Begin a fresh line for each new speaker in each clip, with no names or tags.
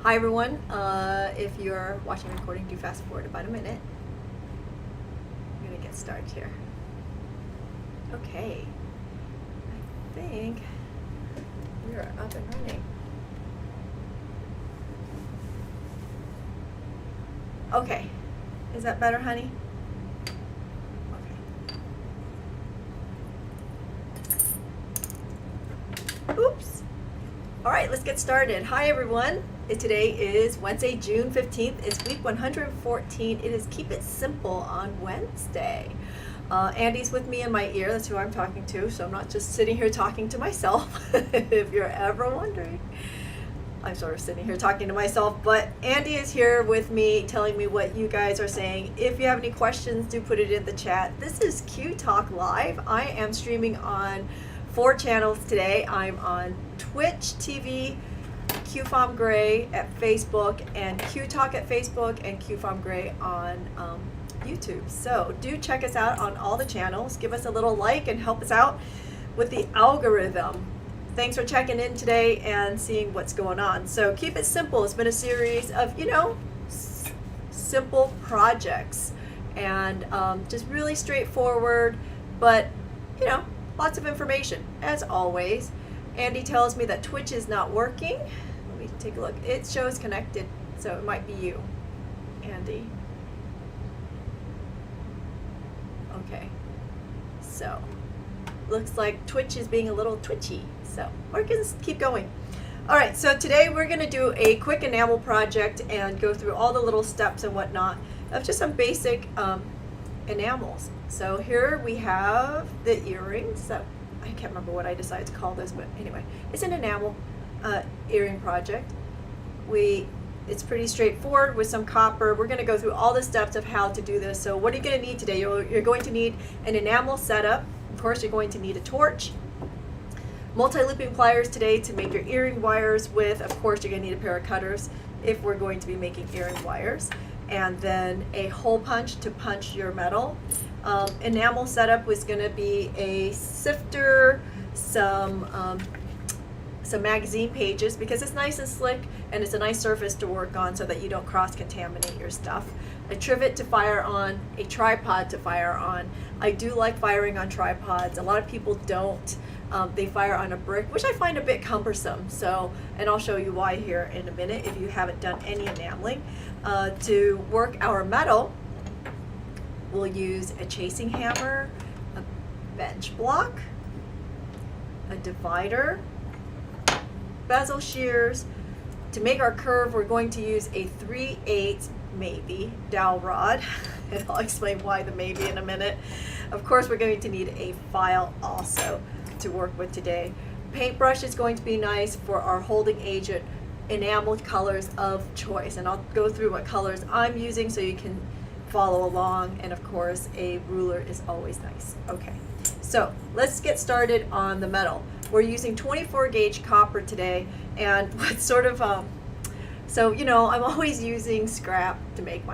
Hi everyone, if you're watching the recording, do fast forward about a minute. I'm gonna get started here. Okay, I think we are up and running. Okay, is that better, honey? Okay. Oops. All right, let's get started. Hi everyone. Today is Wednesday, June 15th. It's week 114. It is Keep It Simple on Wednesday. Andy's with me in my ear. That's who I'm talking to. So I'm not just sitting here talking to myself, if you're ever wondering. I'm sort of sitting here talking to myself, but Andy is here with me telling me what you guys are saying. If you have any questions, do put it in the chat. This is Q Talk Live. I am streaming on 4 channels today. I'm on Twitch TV, QFOM Gray at Facebook, and Q Talk at Facebook, and QFOM Gray on YouTube. So do check us out on all the channels. Give us a little like and help us out with the algorithm. Thanks for checking in today and seeing what's going on. So Keep It Simple. It's been a series of, simple projects and just really straightforward, but, lots of information as always. Andy tells me that Twitch is not working. Let me take a look. It shows connected, so it might be you, Andy. Okay, so looks like Twitch is being a little twitchy, so we're gonna keep going. All right, so today we're gonna do a quick enamel project and go through all the little steps and whatnot of just some basic enamels. So here we have the earrings. So I can't remember what I decided to call this, but anyway, it's an enamel earring project. It's pretty straightforward with some copper. We're going to go through all the steps of how to do this. So what are you going to need today? You're going to need an enamel setup. Of course, you're going to need a torch, multi-looping pliers today to make your earring wires with. Of course, you're going to need a pair of cutters if we're going to be making earring wires, and then a hole punch to punch your metal. Enamel setup was going to be a sifter, some magazine pages, because it's nice and slick and it's a nice surface to work on so that you don't cross-contaminate your stuff. A trivet to fire on, a tripod to fire on. I do like firing on tripods. A lot of people don't. They fire on a brick, which I find a bit cumbersome. So, and I'll show you why here in a minute if you haven't done any enameling. To work our metal, we'll use a chasing hammer, a bench block, a divider, Bezel shears. To make our curve, we're going to use a 3/8 maybe dowel rod, and I'll explain why the maybe in a minute. Of course, we're going to need a file also to work with today. Paintbrush is going to be nice for our holding agent enameled colors of choice, and I'll go through what colors I'm using so you can follow along, and of course a ruler is always nice. Okay, so let's get started on the metal. We're using 24 gauge copper today, and what's sort of I'm always using scrap to make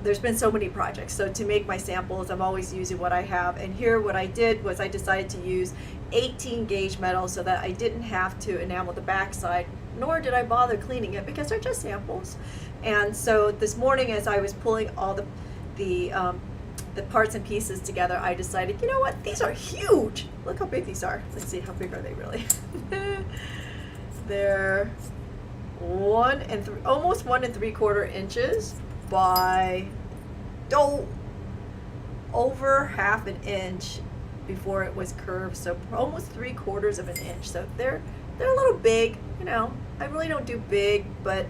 there's been so many projects, so to make my samples I'm always using what I have. And here what I did was I decided to use 18 gauge metal so that I didn't have to enamel the backside, nor did I bother cleaning it because they're just samples. And so this morning, as I was pulling all the parts and pieces together, I decided, you know what, these are huge. Look how big these are. Let's see, how big are they really? They're almost 1 3/4 inches by over 1/2 inch before it was curved, so almost 3/4 of an inch. So they're a little big. I really don't do big, but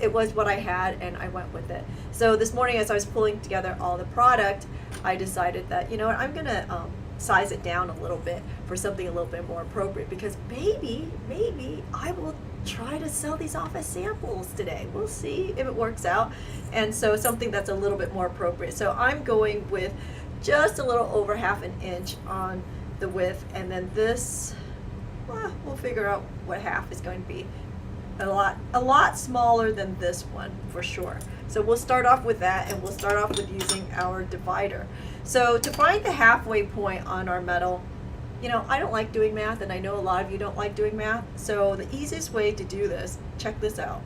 it was what I had and I went with it. So this morning, as I was pulling together all the product, I decided that, I'm gonna size it down a little bit for something a little bit more appropriate, because maybe I will try to sell these off as samples today. We'll see if it works out. And so something that's a little bit more appropriate. So I'm going with just a little over 1/2 inch on the width, and then this, we'll figure out what half is going to be. A lot smaller than this one for sure. So we'll start off with that, and we'll start off with using our divider. So to find the halfway point on our metal, I don't like doing math, and I know a lot of you don't like doing math. So the easiest way to do this, check this out.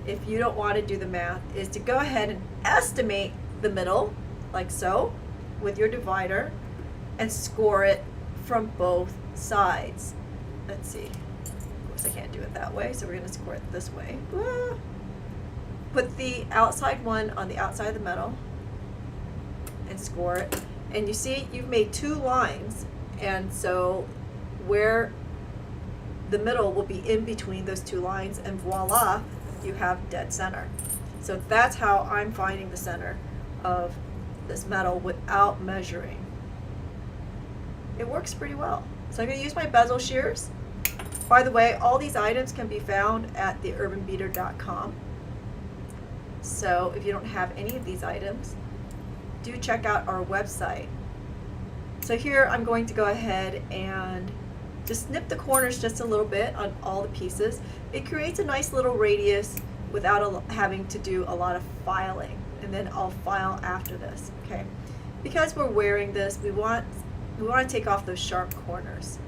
if you don't want to do the math, is to go ahead and estimate the middle, like so, with your divider, and score it from both sides. Let's see. Of course, I can't do it that way, so we're going to score it this way. Put the outside one on the outside of the metal and score it. And you see, you've made two lines, and so where the middle will be in between those two lines, and voila, you have dead center. So that's how I'm finding the center of this metal without measuring. It works pretty well. So I'm going to use my Bezel shears. By the way, all these items can be found at theurbanbeater.com. So if you don't have any of these items, do check out our website. So here I'm going to go ahead and just snip the corners just a little bit on all the pieces. It creates a nice little radius without having to do a lot of filing. And then I'll file after this, okay? Because we're wearing this, we want to take off those sharp corners.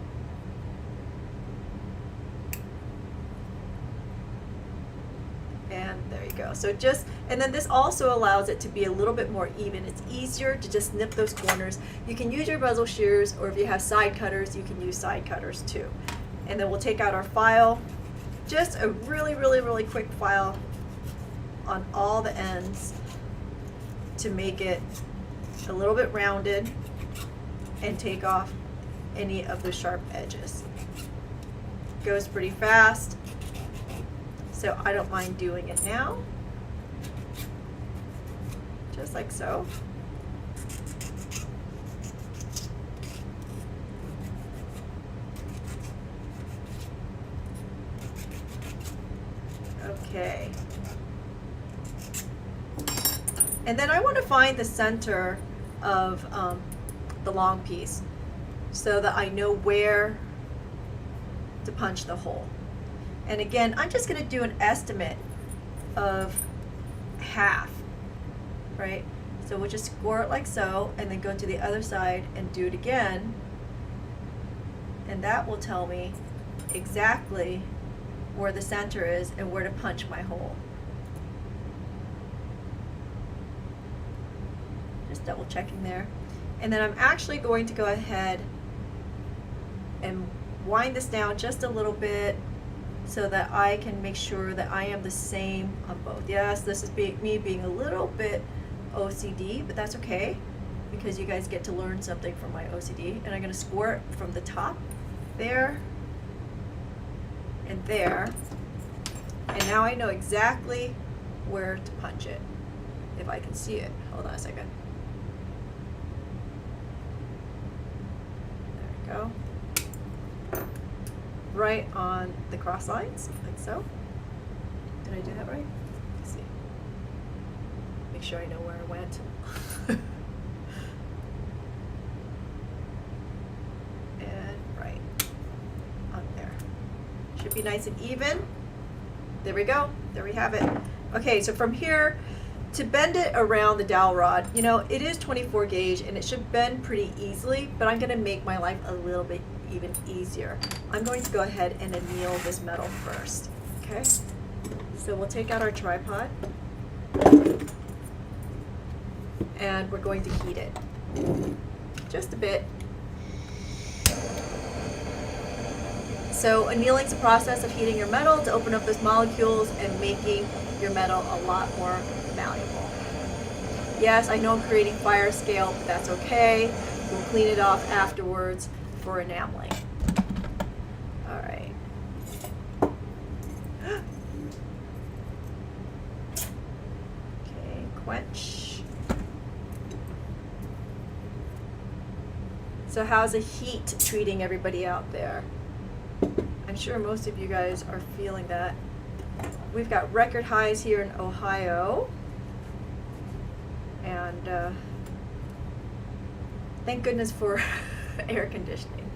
And there you go. So just, and then this also allows it to be a little bit more even. It's easier to just snip those corners. You can use your Bezel shears, or if you have side cutters, you can use side cutters too. And then we'll take out our file. Just a really, really, really quick file on all the ends to make it a little bit rounded and take off any of the sharp edges. Goes pretty fast, so I don't mind doing it now, just like so. Okay. And then I want to find the center of the long piece so that I know where to punch the hole. And again, I'm just going to do an estimate of half, right? So we'll just score it like so, and then go to the other side and do it again. And that will tell me exactly where the center is and where to punch my hole. Just double checking there. And then I'm actually going to go ahead and wind this down just a little bit so that I can make sure that I am the same on both. Yes, this is me being a little bit OCD, but that's okay because you guys get to learn something from my OCD. And I'm going to score it from the top there and there. And now I know exactly where to punch it, if I can see it. Hold on a second. There we go. Right on the cross lines, like so. Did I do that right? Let's see. Make sure I know where I went. And right on there. Should be nice and even. There we go. There we have it. Okay, so from here, to bend it around the dowel rod, you know, it is 24 gauge and it should bend pretty easily, but I'm going to make my life a little bit even easier. I'm going to go ahead and anneal this metal first. Okay, so we'll take out our tripod and we're going to heat it just a bit. So annealing is a process of heating your metal to open up those molecules and making your metal a lot more malleable. Yes, I know I'm creating fire scale, but that's okay. We'll clean it off afterwards for enameling. All right. Okay, quench. So how's the heat treating everybody out there? I'm sure most of you guys are feeling that. We've got record highs here in Ohio. And thank goodness for air conditioning.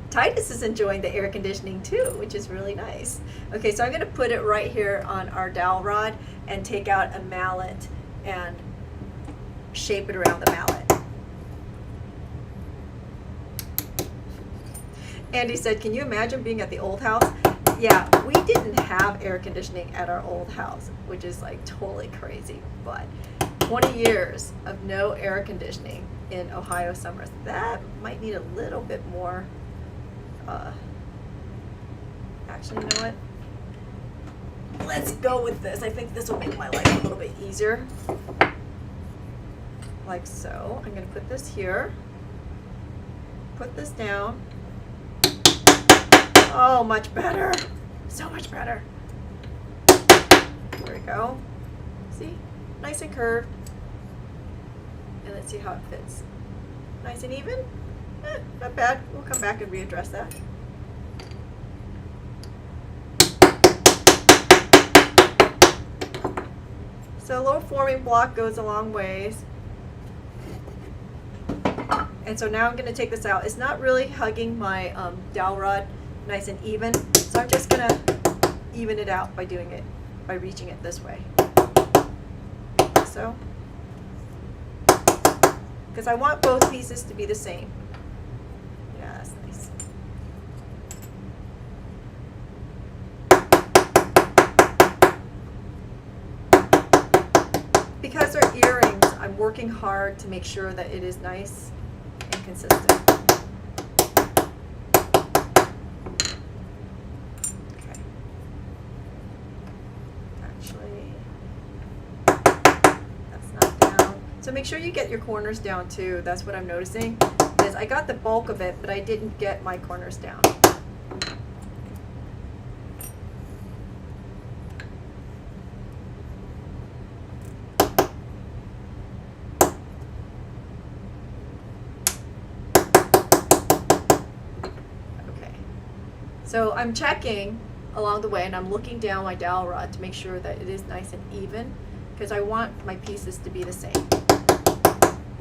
Titus is enjoying the air conditioning too, which is really nice. Okay, so I'm going to put it right here on our dowel rod and take out a mallet and shape it around the mallet. Andy said, can you imagine being at the old house? Yeah, we didn't have air conditioning at our old house, which is like totally crazy, but 20 years of no air conditioning in Ohio summers. That might need a little bit more, actually, you know what? Let's go with this. I think this will make my life a little bit easier. Like so. I'm going to put this here. Put this down. Oh, much better. So much better. There we go. See? Nice and curved. And let's see how it fits. Nice and even? Not bad. We'll come back and readdress that. So a little forming block goes a long ways. And so now I'm going to take this out. It's not really hugging my dowel rod nice and even. So I'm just going to even it out by doing it, by reaching it this way. Like so. Because I want both pieces to be the same. Yeah, that's nice. Because they're earrings, I'm working hard to make sure that it is nice and consistent. Okay. Actually, that's not down. So make sure you get your corners down too. That's what I'm noticing. Is I got the bulk of it, but I didn't get my corners down. So I'm checking along the way and I'm looking down my dowel rod to make sure that it is nice and even because I want my pieces to be the same.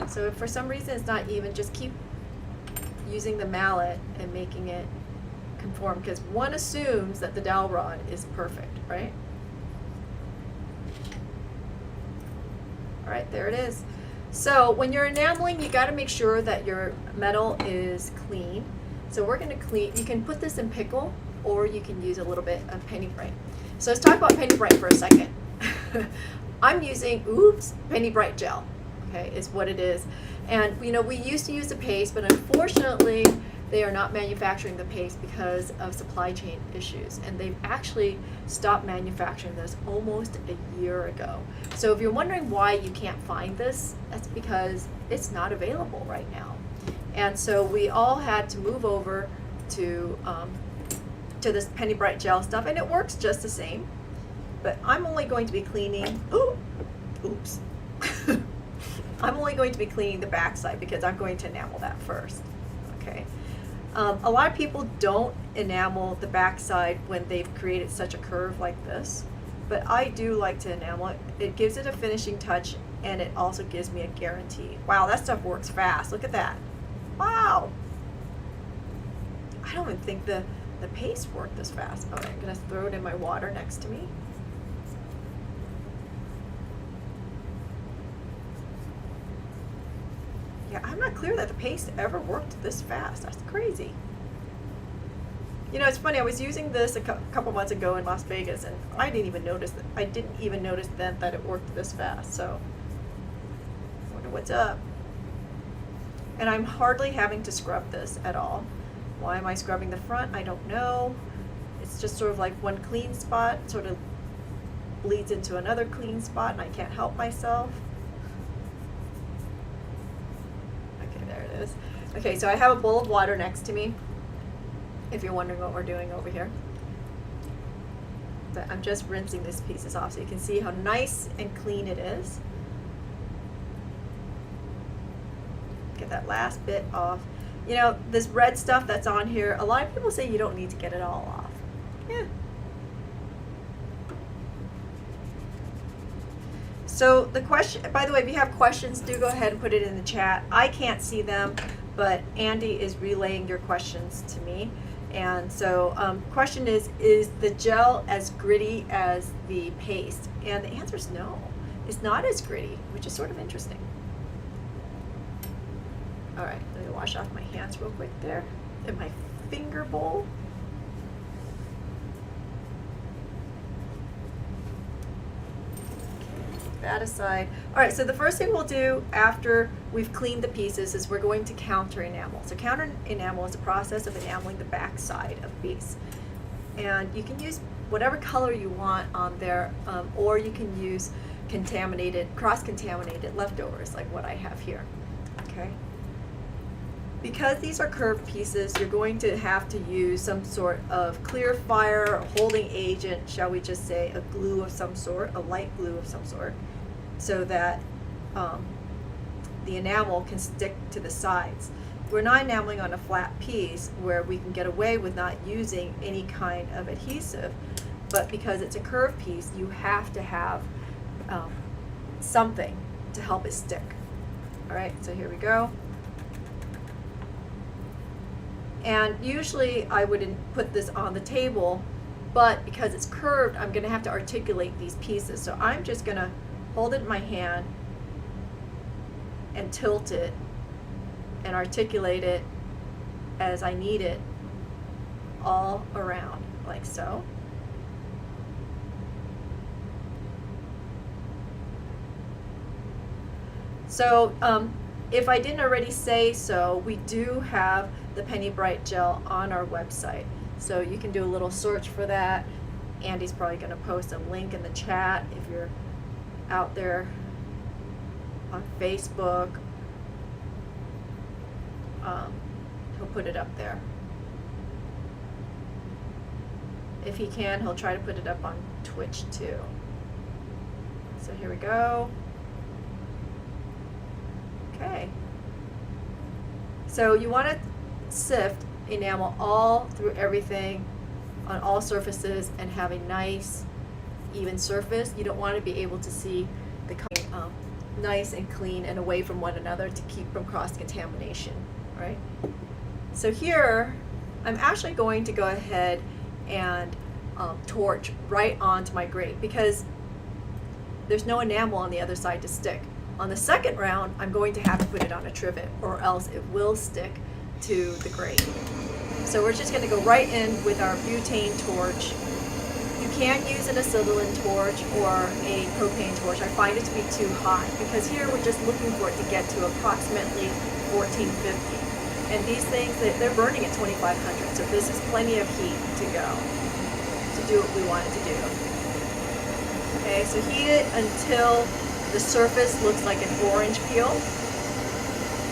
So if for some reason it's not even, just keep using the mallet and making it conform because one assumes that the dowel rod is perfect, right? All right, there it is. So when you're enameling, you got to make sure that your metal is clean. So we're going to clean, you can put this in pickle or you can use a little bit of penny bright. So let's talk about penny bright for a second. I'm using, penny bright gel, okay, is what it is. And you know, we used to use the paste, but unfortunately they are not manufacturing the paste because of supply chain issues. And they've actually stopped manufacturing this almost a year ago. So if you're wondering why you can't find this, that's because it's not available right now. And so we all had to move over to this penny bright gel stuff, and it works just the same. But I'm only going to be cleaning. Oops. I'm only going to be cleaning the back side because I'm going to enamel that first. Okay. A lot of people don't enamel the back side when they've created such a curve like this, but I do like to enamel it. It gives it a finishing touch, and it also gives me a guarantee. Wow, that stuff works fast. Look at that. Wow. I don't even think the paste worked this fast. All right, I'm gonna throw it in my water next to me. Yeah, I'm not clear that the paste ever worked this fast. That's crazy. You know, it's funny, I was using this a couple months ago in Las Vegas and I didn't even notice then that it worked this fast. So I wonder what's up. And I'm hardly having to scrub this at all. Why am I scrubbing the front? I don't know. It's just sort of like one clean spot sort of bleeds into another clean spot and I can't help myself. Okay, there it is. Okay, so I have a bowl of water next to me, if you're wondering what we're doing over here. But I'm just rinsing these pieces off so you can see how nice and clean it is. Get that last bit off. You know, this red stuff that's on here, a lot of people say you don't need to get it all off. Yeah. So the question, by the way, if you have questions, do go ahead and put it in the chat. I can't see them, but Andy is relaying your questions to me. And so question is the gel as gritty as the paste? And the answer is no. It's not as gritty, which is sort of interesting. All right, let me wash off my hands real quick there in my finger bowl. that aside. All right, so the first thing we'll do after we've cleaned the pieces is we're going to counter enamel. So counter enamel is a process of enameling the back side of a piece. And you can use whatever color you want on there, or you can use cross-contaminated leftovers like what I have here, okay? Because these are curved pieces, you're going to have to use some sort of clear fire, or holding agent, shall we just say, a glue of some sort, a light glue of some sort, so that the enamel can stick to the sides. We're not enameling on a flat piece where we can get away with not using any kind of adhesive, but because it's a curved piece, you have to have something to help it stick. All right, so here we go. And usually I wouldn't put this on the table, but because it's curved, I'm gonna have to articulate these pieces. So I'm just gonna hold it in my hand and tilt it and articulate it as I need it all around, like so. So if I didn't already say so, we do have the Penny Bright gel on our website. So you can do a little search for that. Andy's probably going to post a link in the chat if you're out there on Facebook. He'll put it up there. If he can, he'll try to put it up on Twitch too. So here we go. Okay. So you want to sift enamel all through everything on all surfaces and have a nice even surface. You don't want to be able to see the nice and clean and away from one another to keep from cross-contamination, right? So here I'm actually going to go ahead and torch right onto my grate because there's no enamel on the other side to stick. On the second round, I'm going to have to put it on a trivet or else it will stick to the grate. So we're just going to go right in with our butane torch. You can use an acetylene torch or a propane torch. I find it to be too hot because here we're just looking for it to get to approximately 1450. And these things, they're burning at 2500, so this is plenty of heat to go to do what we want it to do. Okay, so heat it until the surface looks like an orange peel.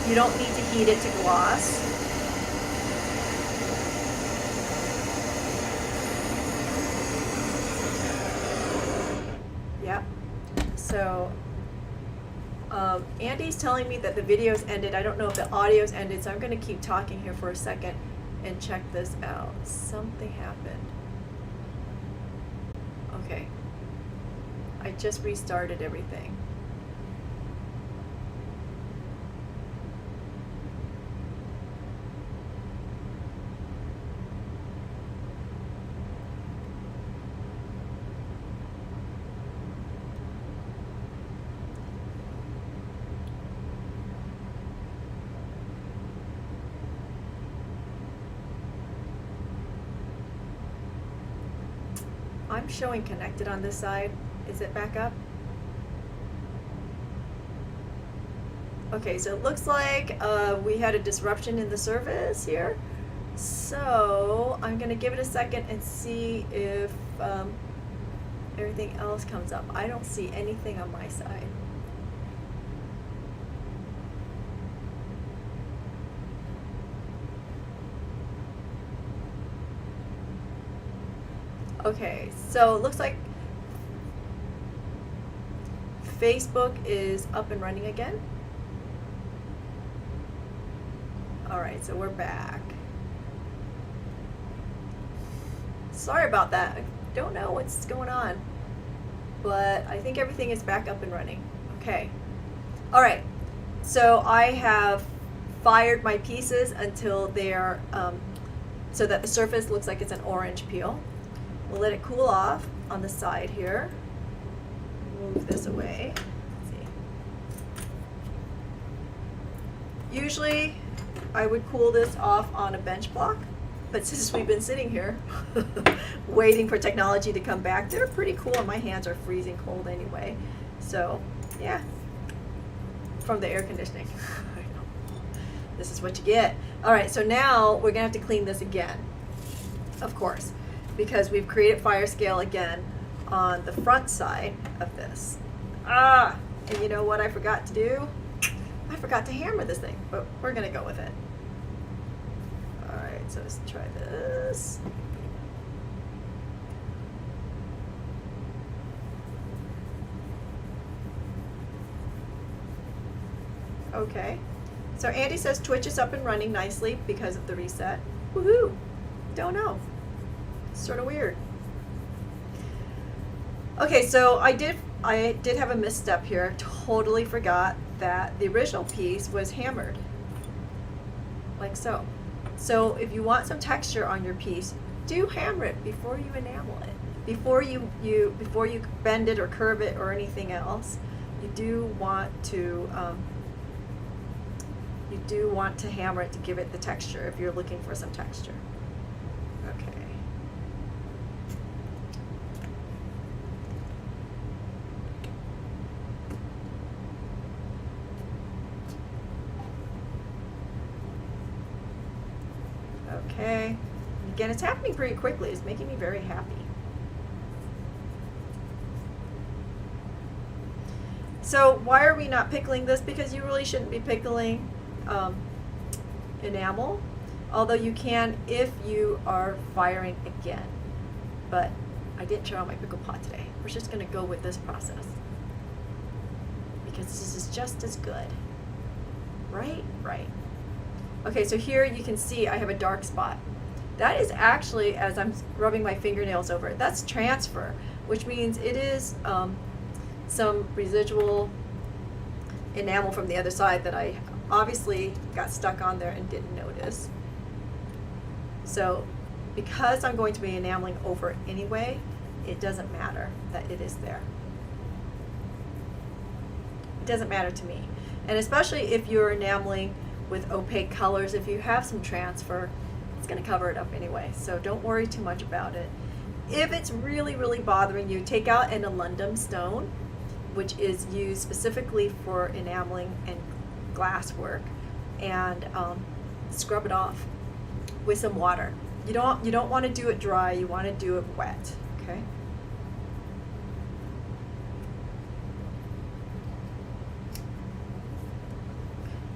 You don't need to heat it to gloss. Yep. So Andy's telling me that the video's ended. I don't know if the audio's ended, so I'm going to keep talking here for a second and check this out. Something happened. Okay. I just restarted everything. I'm showing connected on this side. Is it back up? Okay, so it looks like we had a disruption in the service here. So I'm gonna give it a second and see if everything else comes up. I don't see anything on my side. Okay, so it looks like Facebook is up and running again. All right, so we're back. Sorry about that. I don't know what's going on, but I think everything is back up and running. Okay. All right, so I have fired my pieces until they're, so that the surface looks like it's an orange peel. We'll let it cool off on the side here. Move this away. Let's see. Usually I would cool this off on a bench block, but since we've been sitting here waiting for technology to come back, they're pretty cool and my hands are freezing cold anyway. So Yeah, from the air conditioning. This is what you get. All right, so now we're gonna have to clean this again, of course, because we've created fire scale again on the front side of this. And you know what I forgot to do? I forgot to hammer this thing, but we're gonna go with it. All right, so let's try this. Okay, so Andy says Twitch is up and running nicely because of the reset. Woohoo! Don't know. It's sort of weird. Okay, so I did have a misstep here. Totally forgot that the original piece was hammered, like so. So if you want some texture on your piece, do hammer it before you enamel it. Before you bend it or curve it or anything else, you do want to hammer it to give it the texture if you're looking for some texture. Okay. Okay. Again, it's happening pretty quickly. It's making me very happy. So why are we not pickling this? Because you really shouldn't be pickling enamel, although you can if you are firing again. But I didn't turn on my pickle pot today. We're just going to go with this process because this is just as good. Right? Right. Okay, so here you can see I have a dark spot. That is actually, as I'm rubbing my fingernails over it, that's transfer, which means it is some residual enamel from the other side that I obviously got stuck on there and didn't notice. So because I'm going to be enameling over it anyway, it doesn't matter that it is there. It doesn't matter to me. And especially if you're enameling with opaque colors, if you have some transfer, it's going to cover it up anyway. So don't worry too much about it. If it's really, really bothering you, take out an alundum stone, which is used specifically for enameling and glass work, and scrub it off with some water. You don't want to do it dry. You want to do it wet. Okay.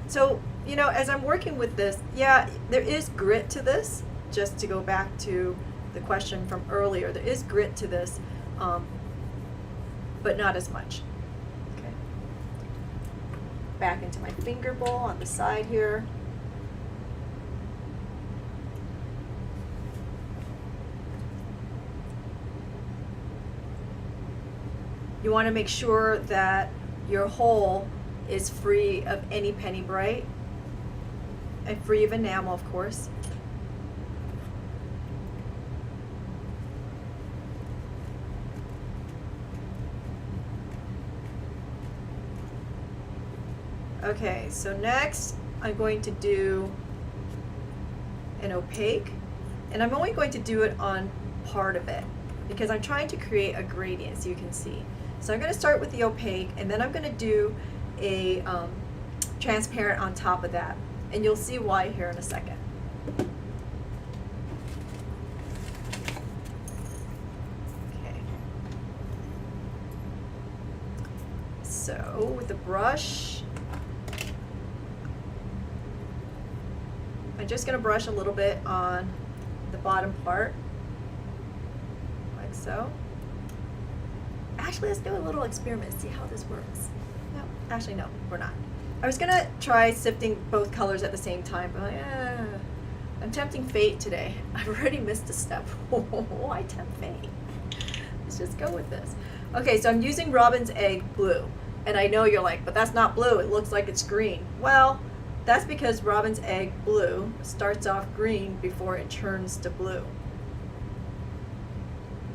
So, you know, as I'm working with this, yeah, there is grit to this. Just to go back to the question from earlier, there is grit to this, but not as much. Okay. Back into my finger bowl on the side here. You want to make sure that your hole is free of any penny bright and free of enamel, of course. Okay, so next I'm going to do an opaque, and I'm only going to do it on part of it because I'm trying to create a gradient so you can see. So I'm going to start with the opaque, and then I'm going to do a transparent on top of that, and you'll see why here in a second. Okay. So with the brush, I'm just going to brush a little bit on the bottom part, like so. Actually, let's do a little experiment, see how this works. No, actually, no, we're not. I was gonna try sifting both colors at the same time, but I'm tempting fate today. I've already missed a step. Why tempt fate? Let's just go with this. Okay, so I'm using Robin's Egg blue, and I know you're like, but that's not blue. It looks like it's green. Well, that's because Robin's Egg blue starts off green before it turns to blue.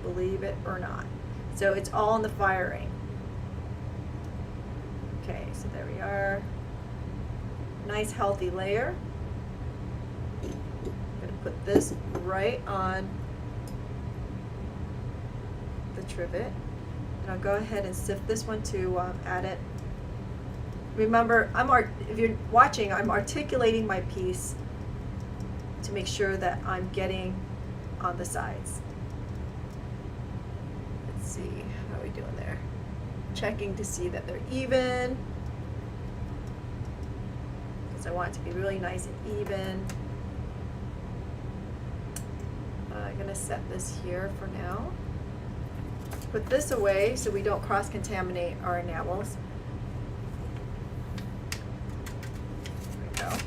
Believe it or not. So it's all in the firing. Okay, so there we are. Nice healthy layer. I'm going to put this right on the trivet. And I'll go ahead and sift this one to add it remember, if you're watching, I'm articulating my piece to make sure that I'm getting on the sides. Let's see, how are we doing there? Checking to see that they're even, because I want it to be really nice and even. I'm gonna set this here for now. Put this away so we don't cross-contaminate our enamels. There we go.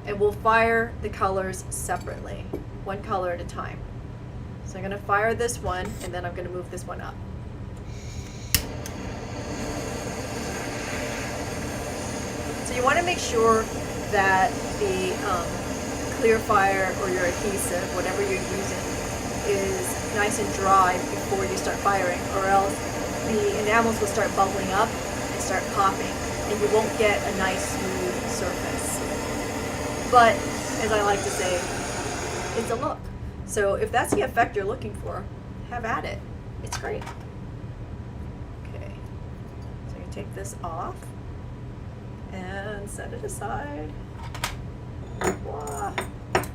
And we'll fire the colors separately, one color at a time. So I'm gonna fire this one, and then I'm gonna move this one up. So you wanna make sure that the clear fire or your adhesive, whatever you're using, is nice and dry before you start firing, or else the enamels will start bubbling up and start popping, and you won't get a nice smooth surface. But as I like to say, it's a look. So if that's the effect you're looking for, have at it. It's great. Okay, so you take this off and set it aside. Voila. And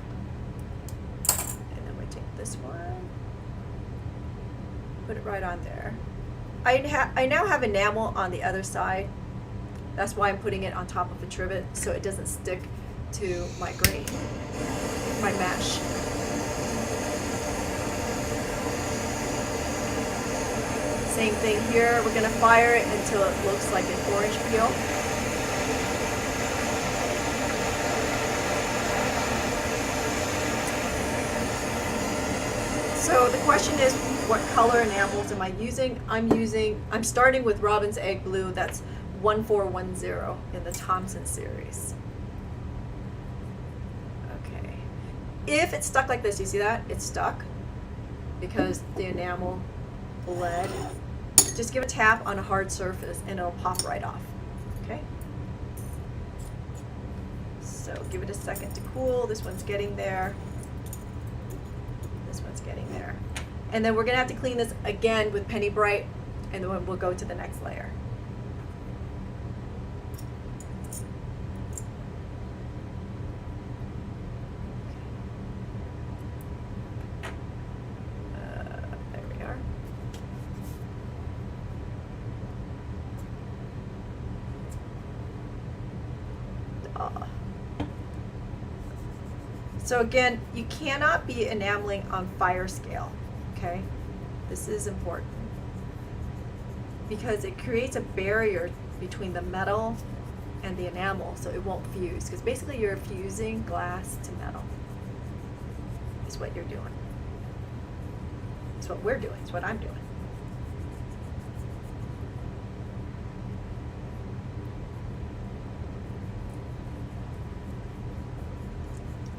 then we take this one, put it right on there. I now have enamel on the other side. That's why I'm putting it on top of a trivet so it doesn't stick to my grate, my mesh. Same thing here. We're gonna fire it until it looks like an orange peel. So the question is, what color enamels am I using? I'm starting with Robin's Egg Blue. That's 1410 in the Thompson series. Okay. If it's stuck like this, you see that? It's stuck because the enamel bled. Just give a tap on a hard surface and it'll pop right off. Okay? So give it a second to cool. This one's getting there. This one's getting there. And then we're gonna have to clean this again with Penny Bright, and then we'll go to the next layer. There we are. So again, you cannot be enameling on fire scale, okay? This is important because it creates a barrier between the metal and the enamel, so it won't fuse, because basically you're fusing glass to metal is what you're doing. It's what we're doing, it's what I'm doing.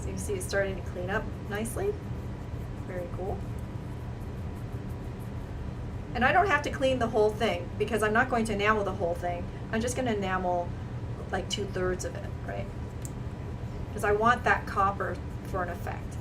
So you see it's starting to clean up nicely. Very cool. And I don't have to clean the whole thing because I'm not going to enamel the whole thing. I'm just going to enamel like 2/3 of it, right? Because I want that copper for an effect.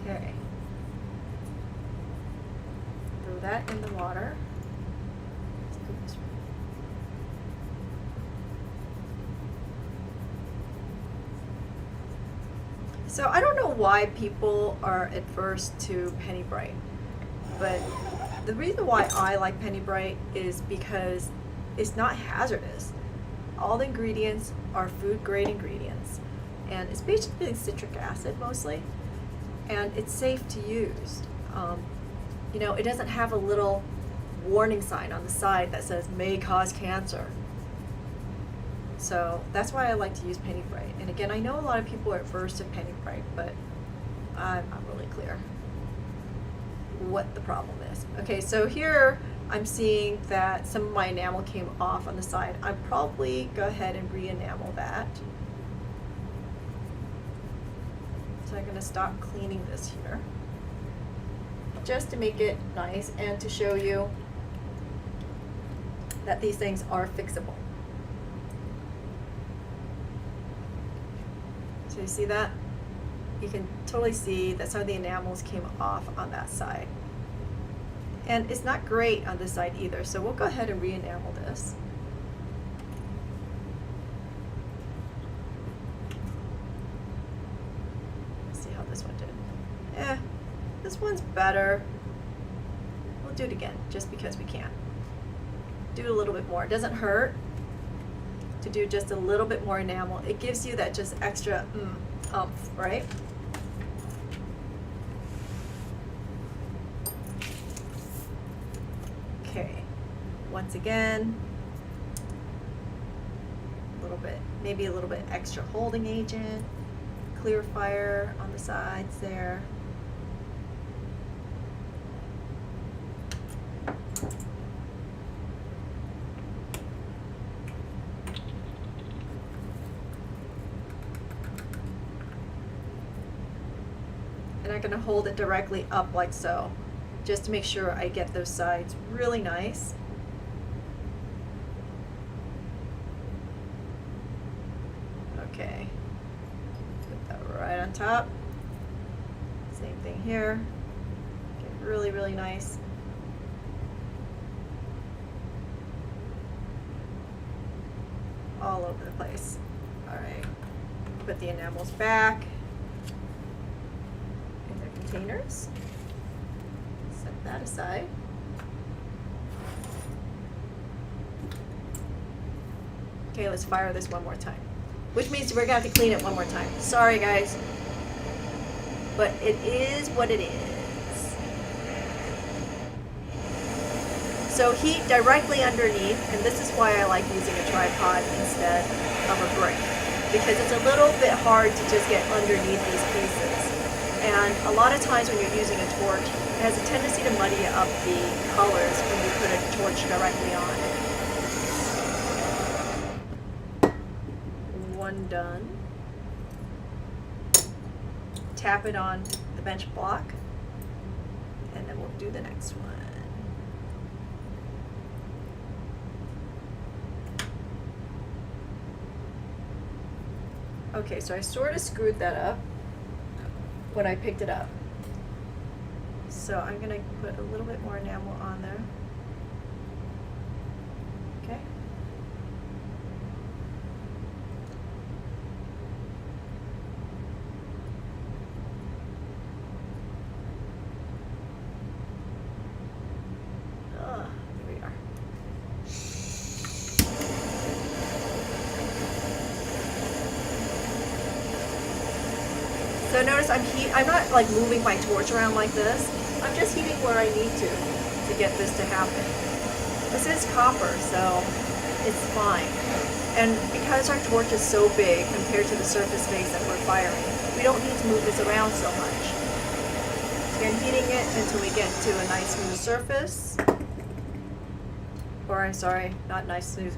Okay. Throw that in the water. Let's do this one. So I don't know why people are adverse to Penny Bright, but the reason why I like Penny Bright is because it's not hazardous. All the ingredients are food grade ingredients, and it's basically citric acid mostly, and it's safe to use. You know, it doesn't have a little warning sign on the side that says may cause cancer. So that's why I like to use Penny Bright. And again, I know a lot of people are adverse to Penny Bright, but I'm not really clear what the problem is. Okay, so here I'm seeing that some of my enamel came off on the side. I'd probably go ahead and re-enamel that. So I'm gonna stop cleaning this here. just to make it nice and to show you that these things are fixable. So you see that? You can totally see that some of the enamels came off on that side. And it's not great on this side either, so we'll go ahead and re-enamel this. Let's see how this one did. This one's better. We'll do it again, just because we can. Do it a little bit more. It doesn't hurt to do just a little bit more enamel. It gives you that just extra oomph, right? Okay, once again, a little bit, maybe a little bit extra holding agent, clear fire on the sides there. And I'm going to hold it directly up like so, just to make sure I get those sides really nice. Okay, put that right on top. Same thing here. Get really, really nice. All over the place. All right, put the enamels back. Containers. Set that aside. Okay, let's fire this one more time. Which means we're gonna have to clean it one more time. Sorry guys. But it is what it is. So heat directly underneath, and this is why I like using a tripod instead of a brick. Because it's a little bit hard to just get underneath these pieces. And a lot of times when you're using a torch, it has a tendency to muddy up the colors when you put a torch directly on. One done. Tap it on the bench block, and then we'll do the next one. Okay, so I sort of screwed that up when I picked it up. So I'm going to put a little bit more enamel on there. Okay. Here we are. So notice I'm not like moving my torch around like this. I'm just heating where I need to get this to happen. This is copper, so it's fine. And because our torch is so big compared to the surface space that we're firing, we don't need to move this around so much. So I'm heating it until we get to a nice smooth surface. Or I'm sorry, not nice smooth,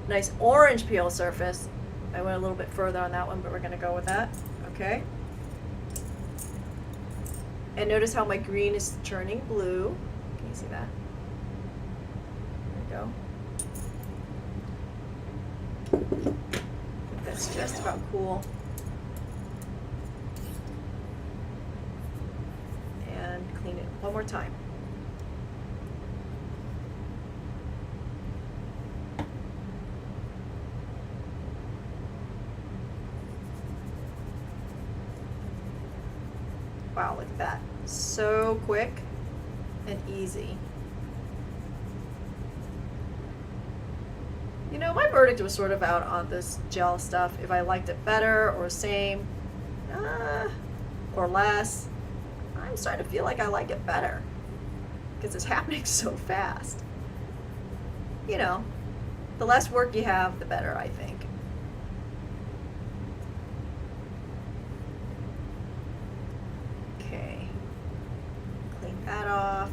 nice orange peel surface. I went a little bit further on that one, but we're gonna go with that, okay? And notice how my green is turning blue. Can you see that? There we go. That's just about cool. And clean it one more time. Wow, look at that. So quick and easy. You know, my verdict was sort of out on this gel stuff, if I liked it better or same or less. I'm starting to feel like I like it better because it's happening so fast. You know, the less work you have, the better, I think. That off.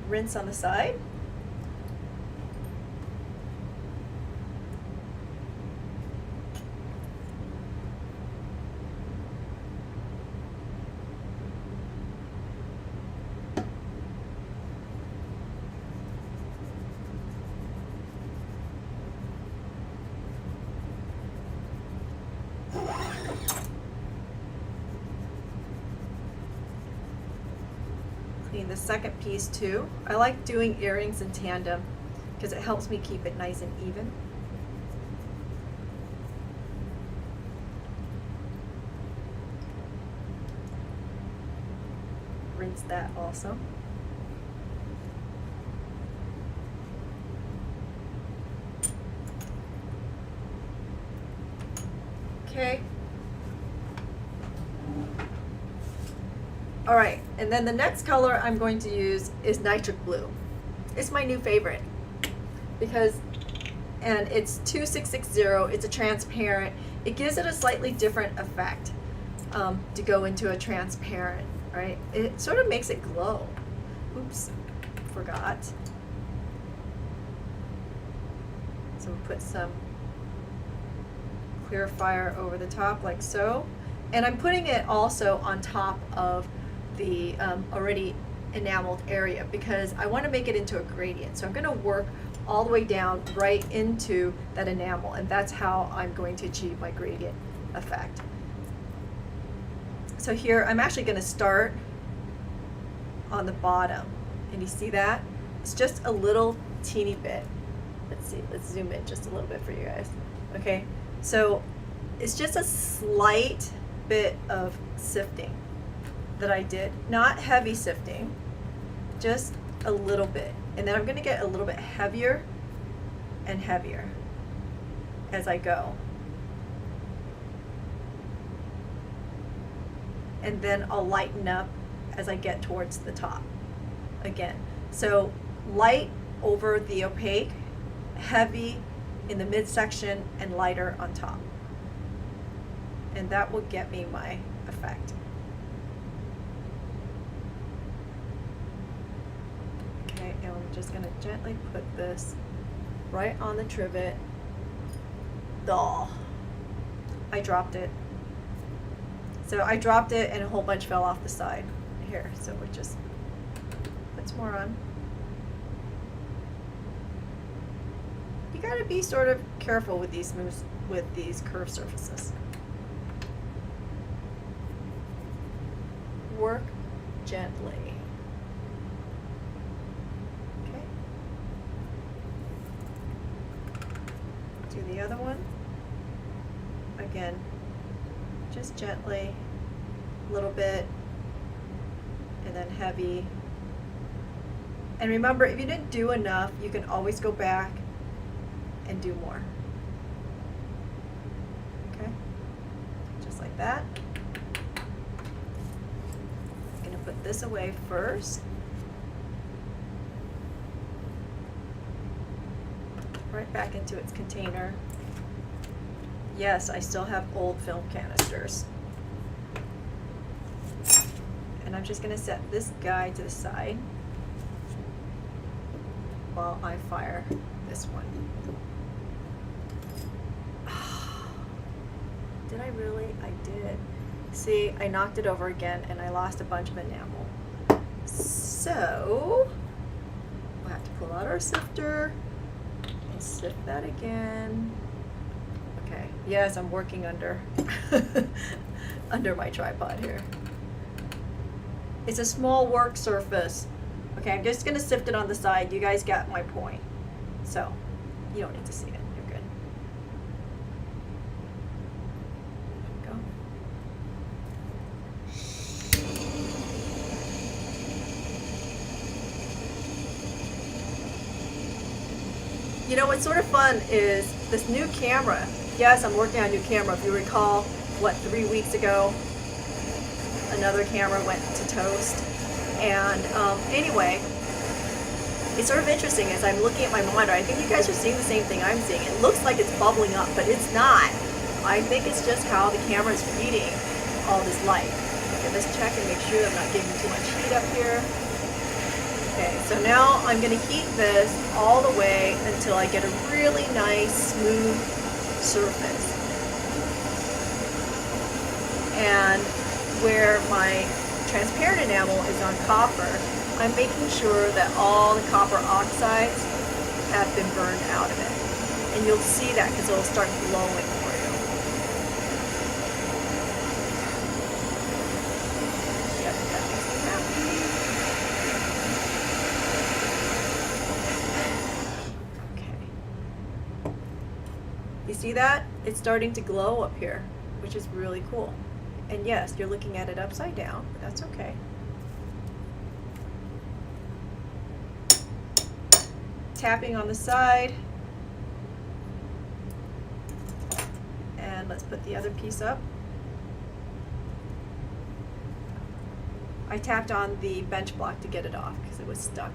Rinse on the side. doing the second piece too. I like doing earrings in tandem because it helps me keep it nice and even. Rinse that also. Okay. All right, and then the next color I'm going to use is nitric blue. It's my new favorite because, and it's 2660, it's a transparent. It gives it a slightly different effect to go into a transparent, right? It sort of makes it glow. Oops, forgot. So we'll put some clarifier over the top like so. And I'm putting it also on top of the already enameled area because I want to make it into a gradient. So I'm going to work all the way down right into that enamel, and that's how I'm going to achieve my gradient effect. So here I'm actually going to start on the bottom, and you see that? It's just a little teeny bit. Let's see, let's zoom in just a little bit for you guys. Okay, so it's just a slight bit of sifting that I did, not heavy sifting, just a little bit. And then I'm going to get a little bit heavier and heavier as I go. And then I'll lighten up as I get towards the top again. So light over the opaque, heavy in the midsection, and lighter on top. And that will get me my effect. Okay, and I'm just going to gently put this right on the trivet. Oh, I dropped it. So I dropped it and a whole bunch fell off the side here. So we're just put some more on. You got to be sort of careful with these moves, with these curved surfaces. Work gently. Okay. Do the other one. Again, just gently, a little bit, and then heavy. And remember, if you didn't do enough, you can always go back and do more. Okay, just like that. I'm gonna put this away first. Right back into its container. Yes, I still have old film canisters. And I'm just gonna set this guy to the side while I fire this one. Did I really? I did. See, I knocked it over again and I lost a bunch of enamel. So, we'll have to pull out our sifter and sift that again. Okay, yes, I'm working under, under my tripod here. It's a small work surface. Okay, I'm just gonna sift it on the side. You guys got my point. So, you don't need to see it. You're good. There we go. You know what's sort of fun is this new camera. Yes, I'm working on a new camera. If you recall, what, 3 weeks ago, another camera went to toast. And anyway, it's sort of interesting as I'm looking at my monitor. I think you guys are seeing the same thing I'm seeing. It looks like it's bubbling up, but it's not. I think it's just how the camera is reading all this light. Okay, let's check and make sure I'm not giving too much heat up here. Okay, so now I'm going to heat this all the way until I get a really nice, smooth surface. And where my transparent enamel is on copper, I'm making sure that all the copper oxides have been burned out of it. And you'll see that because it'll start glowing for you. Yep, that makes me happy. see that? It's starting to glow up here, which is really cool. And yes, you're looking at it upside down, but that's okay. Tapping on the side. And let's put the other piece up. I tapped on the bench block to get it off because it was stuck.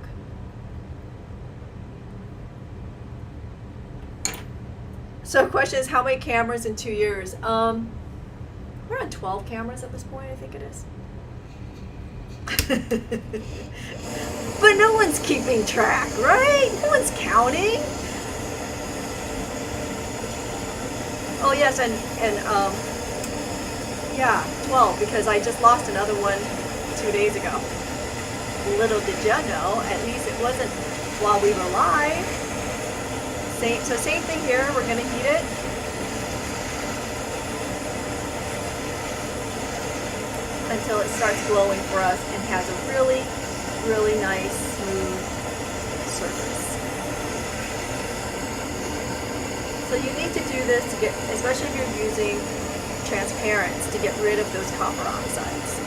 So the question is, how many cameras in 2 years? We're on 12 cameras at this point, I think it is. But no one's keeping track, right? No one's counting. Oh yes, and yeah, 12, because I just lost another one 2 days ago. Little did you know, at least it wasn't while we were live. So same thing here, we're gonna heat it. Until it starts glowing for us and has a really, really nice, smooth surface. So you need to do this to get, especially if you're using transparents, to get rid of those copper oxides.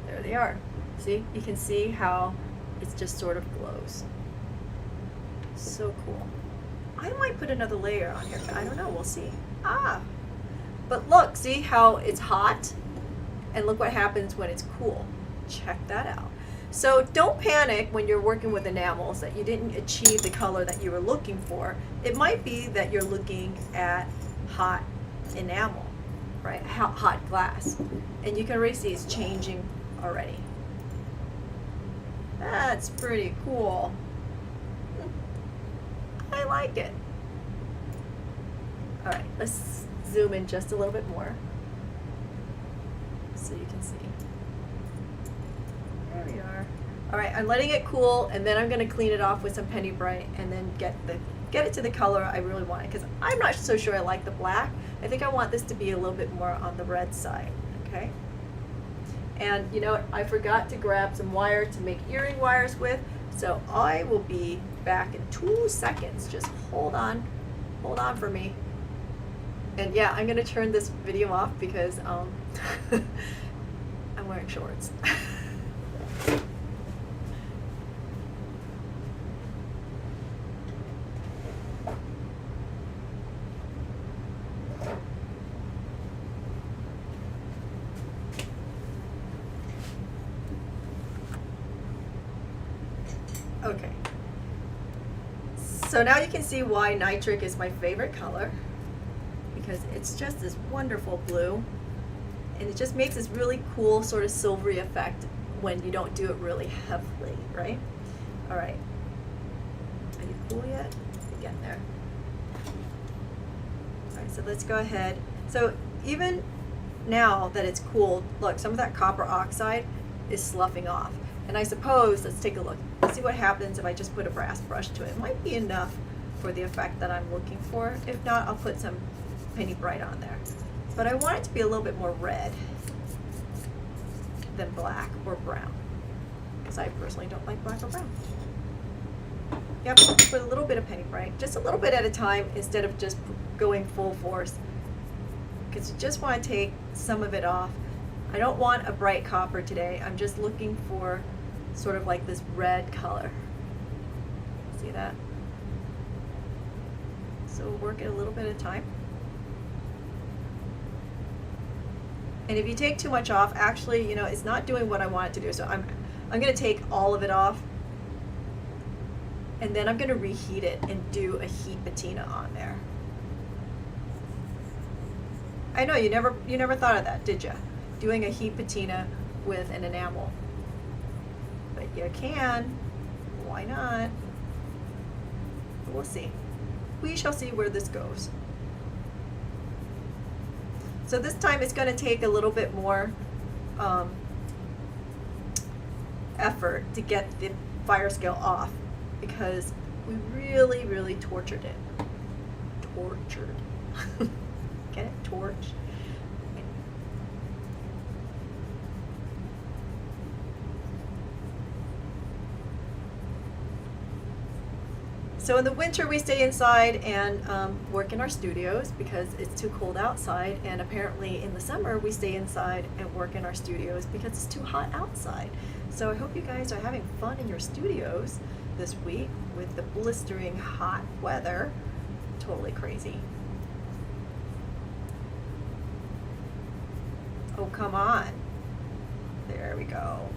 There they are. See, you can see how it just sort of glows. So cool. I might put another layer on here, but I don't know, we'll see. But look, see how it's hot? And look what happens when it's cool. Check that out. So don't panic when you're working with enamels that you didn't achieve the color that you were looking for. It might be that you're looking at hot enamel, right? Hot glass. And you can already see it's changing already. That's pretty cool. I like it. All right, let's zoom in just a little bit more so you can see. There we are. All right, I'm letting it cool, and then I'm going to clean it off with some Penny Bright and then get it to the color I really want it, because I'm not so sure I like the black. I think I want this to be a little bit more on the red side, okay? And you know what, I forgot to grab some wire to make earring wires with, so I will be back in 2 seconds. Just hold on for me. And yeah, I'm gonna turn this video off because I'm wearing shorts. Okay. So now you can see why nitric is my favorite color, because it's just this wonderful blue, and it just makes this really cool sort of silvery effect when you don't do it really heavily, right? All right. Are you cool yet? You're getting there. All right, so let's go ahead. So even now that it's cooled, look, some of that copper oxide is sloughing off. And I suppose, let's take a look. Let's see what happens if I just put a brass brush to it. It might be enough for the effect that I'm looking for. If not, I'll put some Penny Bright on there. But I want it to be a little bit more red than black or brown, because I personally don't like black or brown. Yep, put a little bit of Penny Bright, just a little bit at a time instead of just going full force, because you just want to take some of it off. I don't want a bright copper today. I'm just looking for sort of like this red color. See that? So we'll work it a little bit at a time. And if you take too much off, actually, you know, it's not doing what I want it to do. So I'm going to take all of it off, and then I'm going to reheat it and do a heat patina on there. I know you never thought of that, did you? Doing a heat patina with an enamel. But you can. Why not? We'll see. We shall see where this goes. So this time it's going to take a little bit more effort to get the fire scale off, because we really, really tortured it. Tortured. Get it? Torch. So in the winter we stay inside and work in our studios because it's too cold outside, and apparently in the summer we stay inside and work in our studios because it's too hot outside. So I hope you guys are having fun in your studios this week with the blistering hot weather. Totally crazy. Oh, come on. There we go.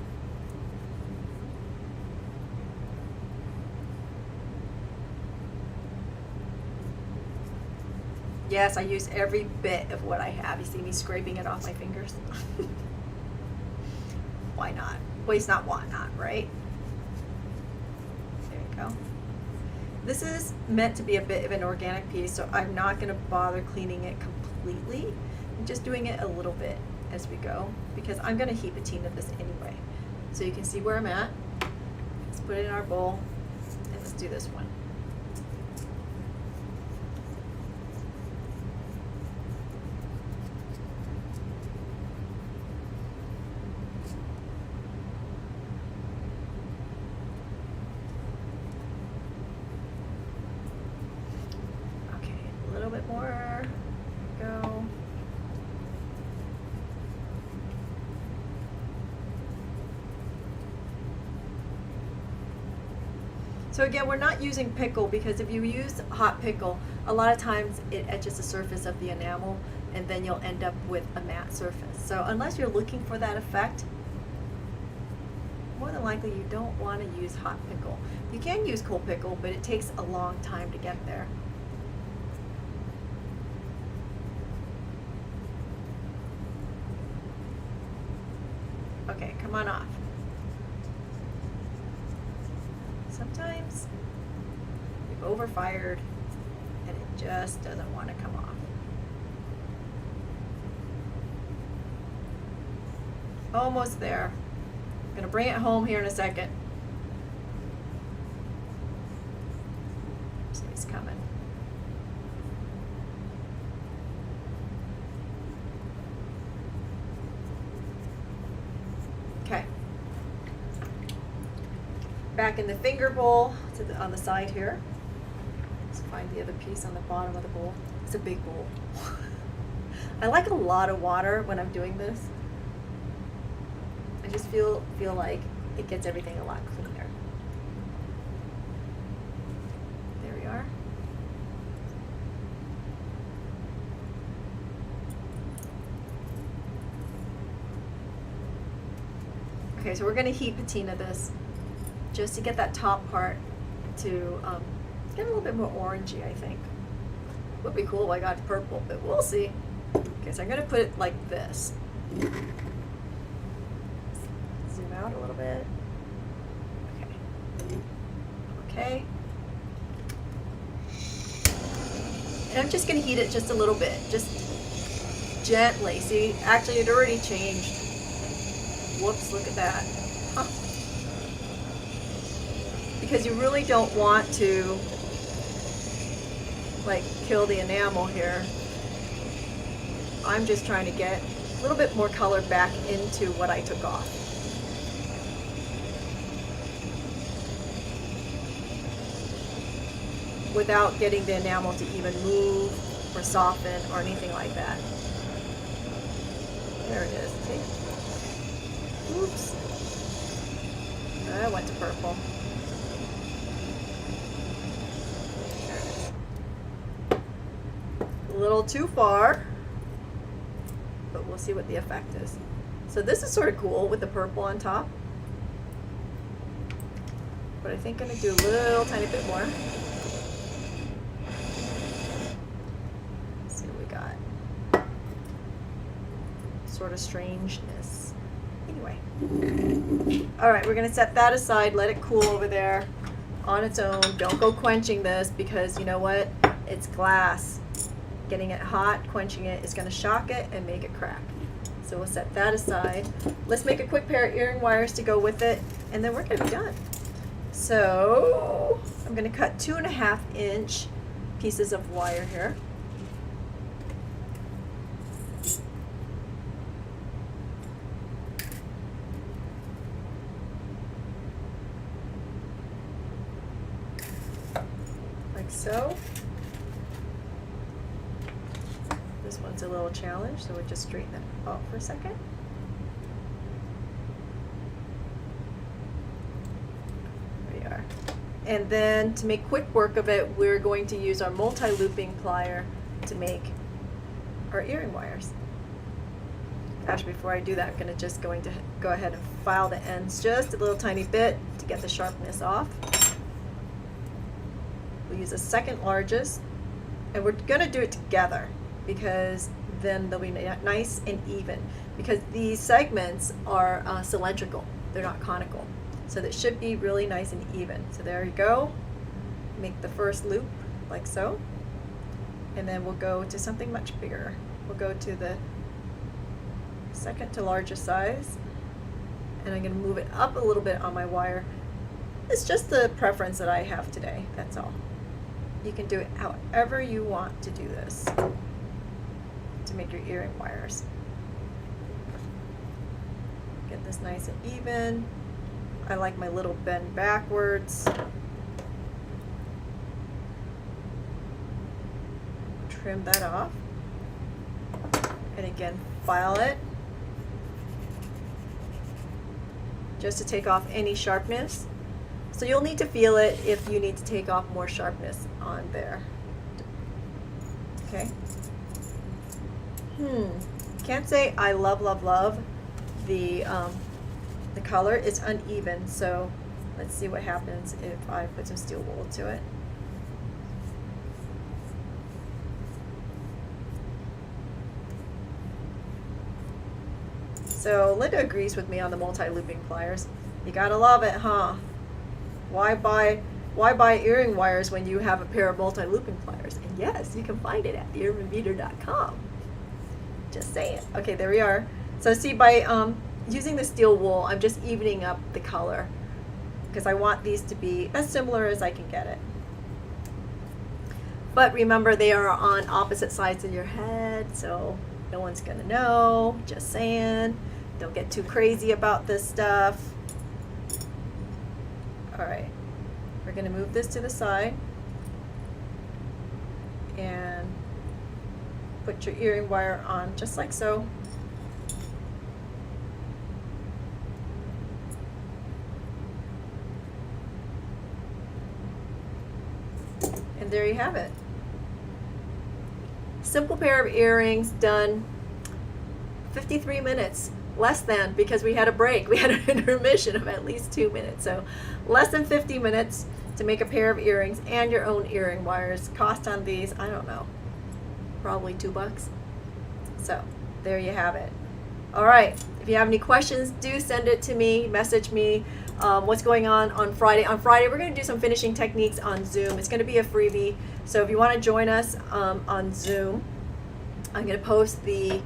Yes, I use every bit of what I have. You see me scraping it off my fingers? Why not? Waste not, want not, right? There you go. This is meant to be a bit of an organic piece, so I'm not going to bother cleaning it completely. I'm just doing it a little bit as we go because I'm going to heat patina this anyway. So you can see where I'm at. Let's put it in our bowl and let's do this one. A little bit more, go. So again, we're not using pickle because if you use hot pickle, a lot of times it etches the surface of the enamel and then you'll end up with a matte surface. So unless you're looking for that effect, more than likely you don't want to use hot pickle. You can use cold pickle, but it takes a long time to get there. Okay, come on off. Sometimes you've overfired and it just doesn't want to come off. Almost there. I'm going to bring it home here in a second. So he's coming. Okay. Back in the finger bowl on the side here. Let's find the other piece on the bottom of the bowl. It's a big bowl. I like a lot of water when I'm doing this. I just feel like it gets everything a lot cleaner. There we are. Okay, so we're going to heat patina this just to get that top part to get a little bit more orangey, I think. Would be cool if I got purple, but we'll see. Okay, so I'm going to put it like this. Zoom out a little bit. Okay. Okay. And I'm just going to heat it just a little bit, just gently. See, actually it already changed. Whoops, look at that. Huh. Because you really don't want to like kill the enamel here. I'm just trying to get a little bit more color back into what I took off. Without getting the enamel to even move or soften or anything like that. There it is, see? Oops. I went to purple. There it is. A little too far, but we'll see what the effect is. So this is sort of cool with the purple on top. But I think I'm going to do a little tiny bit more. Let's see what we got. Sort of strangeness. Anyway. Alright, we're going to set that aside, let it cool over there on its own. Don't go quenching this because you know what? It's glass. Getting it hot, quenching it is going to shock it and make it crack. So we'll set that aside. Let's make a quick pair of earring wires to go with it, and then we're going to be done. So I'm going to cut 2.5 inch pieces of wire here. so. This one's a little challenged, so we'll just straighten that out for a second. There we are. And then to make quick work of it, we're going to use our multi-looping plier to make our earring wires. Actually, before I do that, I'm going to just go ahead and file the ends just a little tiny bit to get the sharpness off. We'll use the second largest, and we're going to do it together because then they'll be nice and even, because these segments are cylindrical, they're not conical, so that should be really nice and even. So there you go. Make the first loop like so, and then we'll go to something much bigger. We'll go to the second to largest size, and I'm going to move it up a little bit on my wire. It's just the preference that I have today, that's all. You can do it however you want to do this to make your earring wires. Get this nice and even. I like my little bend backwards. Trim that off, and again file it just to take off any sharpness. So you'll need to feel it if you need to take off more sharpness on there. Okay. Can't say I love the color. It's uneven, so let's see what happens if I put some steel wool to it. So Linda agrees with me on the multi-looping pliers. You gotta love it, huh? Why buy earring wires when you have a pair of multi-looping pliers? And yes, you can find it at earringbeater.com. Just saying. Okay, there we are. So see, by using the steel wool, I'm just evening up the color because I want these to be as similar as I can get it. But remember, they are on opposite sides of your head, so no one's gonna know. Just saying. Don't get too crazy about this stuff. All right, we're gonna move this to the side and put your earring wire on just like so. And there you have it. Simple pair of earrings done 53 minutes. Less than, because we had a break. We had an intermission of at least 2 minutes. So less than 50 minutes to make a pair of earrings and your own earring wires. Cost on these, I don't know, probably $2. So there you have it. All right, if you have any questions, do send it to me, message me. What's going on Friday? On Friday, we're going to do some finishing techniques on Zoom. It's going to be a freebie. So if you want to join us on Zoom, I'm going to post the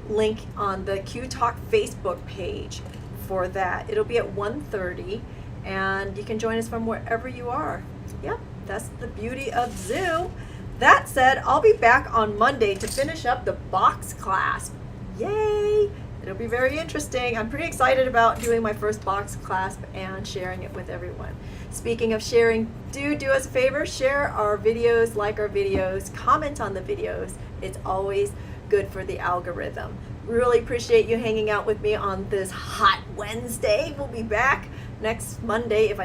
link on the Q Talk Facebook page for that. It'll be at 1:30, and you can join us from wherever you are. Yep, that's the beauty of Zoom. That said, I'll be back on Monday to finish up the box clasp. Yay! It'll be very interesting. I'm pretty excited about doing my first box clasp and sharing it with everyone. Speaking of sharing, do us a favor, share our videos, like our videos, comment on the videos. It's always good for the algorithm. Really appreciate you hanging out with me on this hot Wednesday. We'll be back next Monday if I